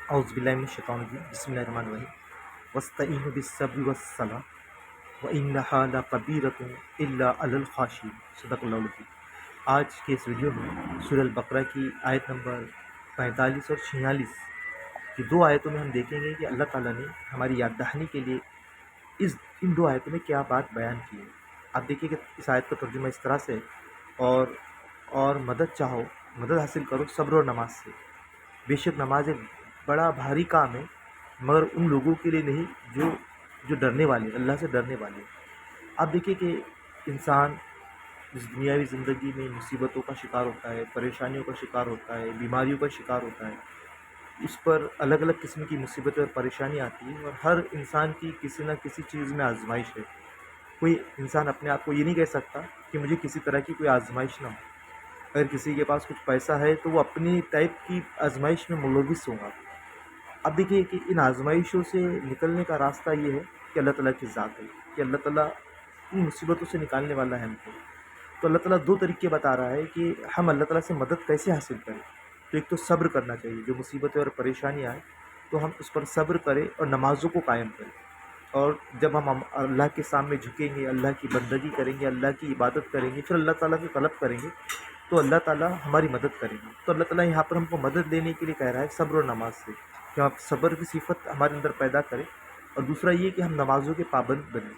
اعوذ باللہ من الشیطان الرجیم بسم اللہ الرحمن الرحیم وَاسْتَعِينُوا بِالصَّبْرِ وَالصَّلَاةِ وَإِنَّهَا لَكَبِیرَةٌ إِلَّا عَلَى الْخَاشِعِینَ صدق اللہ العظیم۔ آج کے اس ویڈیو میں سورہ البقرہ کی آیت نمبر 45 اور 46 کی دو آیتوں میں ہم دیکھیں گے کہ اللہ تعالیٰ نے ہماری یاد دہانی کے لیے ان دو آیتوں میں کیا بات بیان کی ہے۔ آپ دیکھیے کہ اس آیت کا ترجمہ اس طرح سے ہے، اور مدد چاہو، مدد حاصل کرو صبر اور نماز سے۔ بے شک نماز ایک بڑا بھاری کام ہے، مگر ان لوگوں کے لیے نہیں جو ڈرنے والے، اللہ سے ڈرنے والے۔ آپ دیکھیے کہ انسان اس دنیاوی زندگی میں مصیبتوں کا شکار ہوتا ہے، پریشانیوں کا شکار ہوتا ہے، بیماریوں کا شکار ہوتا ہے۔ اس پر الگ الگ قسم کی مصیبتیں اور پریشانی آتی ہیں، اور ہر انسان کی کسی نہ کسی چیز میں آزمائش ہے۔ کوئی انسان اپنے آپ کو یہ نہیں کہہ سکتا کہ مجھے کسی طرح کی کوئی آزمائش نہ ہو۔ اگر کسی کے پاس کچھ پیسہ ہے تو وہ اپنی ٹائپ کی آزمائش میں ملوث ہوگا۔ اب دیکھیے کہ ان آزمائشوں سے نکلنے کا راستہ یہ ہے کہ اللہ تعالیٰ کی ذات ہے، کہ اللہ تعالیٰ ان مصیبتوں سے نکالنے والا ہے ہم کو۔ تو اللہ تعالیٰ دو طریقے بتا رہا ہے کہ ہم اللہ تعالیٰ سے مدد کیسے حاصل کریں۔ تو ایک تو صبر کرنا چاہیے، جو مصیبتیں اور پریشانی آئیں تو ہم اس پر صبر کریں اور نمازوں کو قائم کریں۔ اور جب ہم اللہ کے سامنے جھکیں گے، اللہ کی بندگی کریں گے، اللہ کی عبادت کریں گے، پھر اللہ تعالیٰ سے طلب کریں گے تو اللہ تعالیٰ ہماری مدد کریں گے۔ تو اللہ تعالیٰ یہاں پر ہم کو مدد لینے کے لیے کہہ رہا ہے صبر اور نماز سے، کہ آپ صبر کی صفت ہمارے اندر پیدا کریں، اور دوسرا یہ کہ ہم نمازوں کے پابند بنیں۔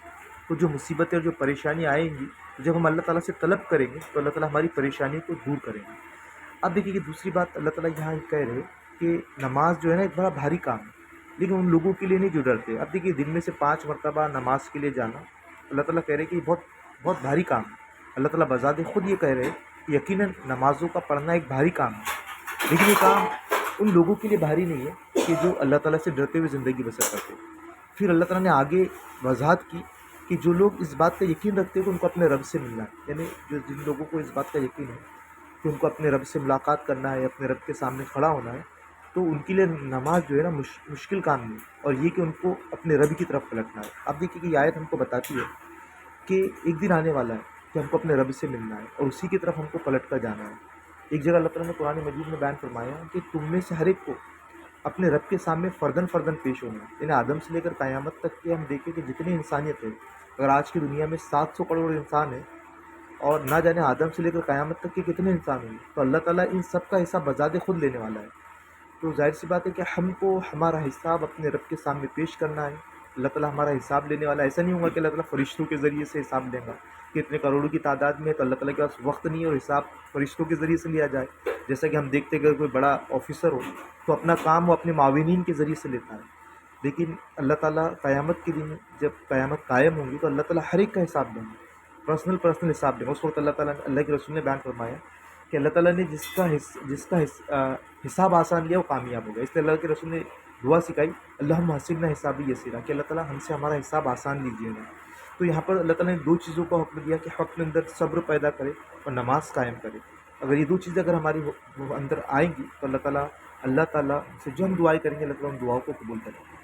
تو جو مصیبتیں اور جو پریشانی آئیں گی، جب ہم اللہ تعالیٰ سے طلب کریں گے تو اللہ تعالیٰ ہماری پریشانیوں کو دور کریں گے۔ اب دیکھیے کہ دوسری بات اللہ تعالیٰ یہاں کہہ رہے کہ نماز جو ہے نا ایک بڑا بھاری کام ہے، لیکن ان لوگوں کے لیے نہیں جو ڈرتے۔ اب دیکھیے دن میں سے 5 مرتبہ نماز کے لیے جانا، اللہ تعالیٰ کہہ رہے کہ یہ بہت بہت بھاری کام ہے۔ اللہ تعالیٰ بذات خود یہ کہہ رہے کہ یقیناً نمازوں کا پڑھنا ایک بھاری کام ہے، لیکن یہ کام ان لوگوں کے لیے بھاری نہیں ہے کہ جو اللہ تعالیٰ سے ڈرتے ہوئے زندگی بسر کرتے۔ پھر اللہ تعالیٰ نے آگے وضاحت کی کہ جو لوگ اس بات کا یقین رکھتے ہیں کہ ان کو اپنے رب سے ملنا ہے، یعنی جن لوگوں کو اس بات کا یقین ہے کہ ان کو اپنے رب سے ملاقات کرنا ہے، اپنے رب کے سامنے کھڑا ہونا ہے، تو ان کے لیے نماز جو ہے نا مشکل کام نہیں، اور یہ کہ ان کو اپنے رب کی طرف پلٹنا ہے۔ اب دیکھیے کہ یہ آیت ہم کو بتاتی ہے کہ ایک دن آنے والا ہے کہ ہم کو اپنے رب سے ملنا ہے اور اسی کی طرف ہم کو پلٹ کر جانا ہے۔ ایک جگہ اللہ تعالیٰ نے قرآن مجید میں بیان فرمایا کہ تم میں سے ہر ایک کو اپنے رب کے سامنے فرداً پیش ہونا ہے۔ یعنی آدم سے لے کر قیامت تک کے ہم دیکھیں کہ جتنی انسانیت ہے، اگر آج کی دنیا میں 700 کروڑ انسان ہے، اور نہ جانے آدم سے لے کر قیامت تک کے کتنے انسان ہیں، تو اللہ تعالیٰ ان سب کا حساب بذات خود لینے والا ہے۔ تو ظاہر سی بات ہے کہ ہم کو ہمارا حساب اپنے رب کے سامنے پیش کرنا ہے۔ اللہ تعالیٰ ہمارا حساب لینے والا، ایسا نہیں ہوگا کہ اللہ تعالیٰ فرشتوں کے ذریعے سے حساب لے گا کہ اتنے کروڑوں کی تعداد میں، تو اللہ تعالیٰ کے پاس وقت نہیں ہے اور حساب فرشتوں کے ذریعے سے لیا جائے۔ جیسا کہ ہم دیکھتے ہیں کہ کوئی بڑا آفیسر ہو تو اپنا کام وہ اپنے معاونین کے ذریعے سے لیتا ہے، لیکن اللہ تعالیٰ قیامت کے دن جب قیامت قائم ہوں گی تو اللہ تعالیٰ ہر ایک کا حساب دیں گے، پرسنل حساب دیں گے۔ اس وقت اللہ تعالیٰ اللہ کے رسول نے بیان فرمایا کہ اللہ تعالیٰ نے جس کا حساب آسان لیا وہ کامیاب ہو گیا۔ اس لیے اللہ کے رسول نے دعا سکھائی، اللہم حسبنا حسابی یسیرا، کہ اللہ تعالیٰ ہم سے ہمارا حساب آسان لیجیے گا۔ تو یہاں پر اللہ تعالیٰ نے دو چیزوں کا حکم دیا کہ حق کے اندر صبر پیدا کرے اور نماز قائم کرے۔ اگر یہ دو چیزیں اگر ہماری اندر آئیں گی تو اللہ تعالیٰ سے جو ہم دعائیں کریں گے اللہ تعالیٰ ان دعاؤں کو قبول کرے گا۔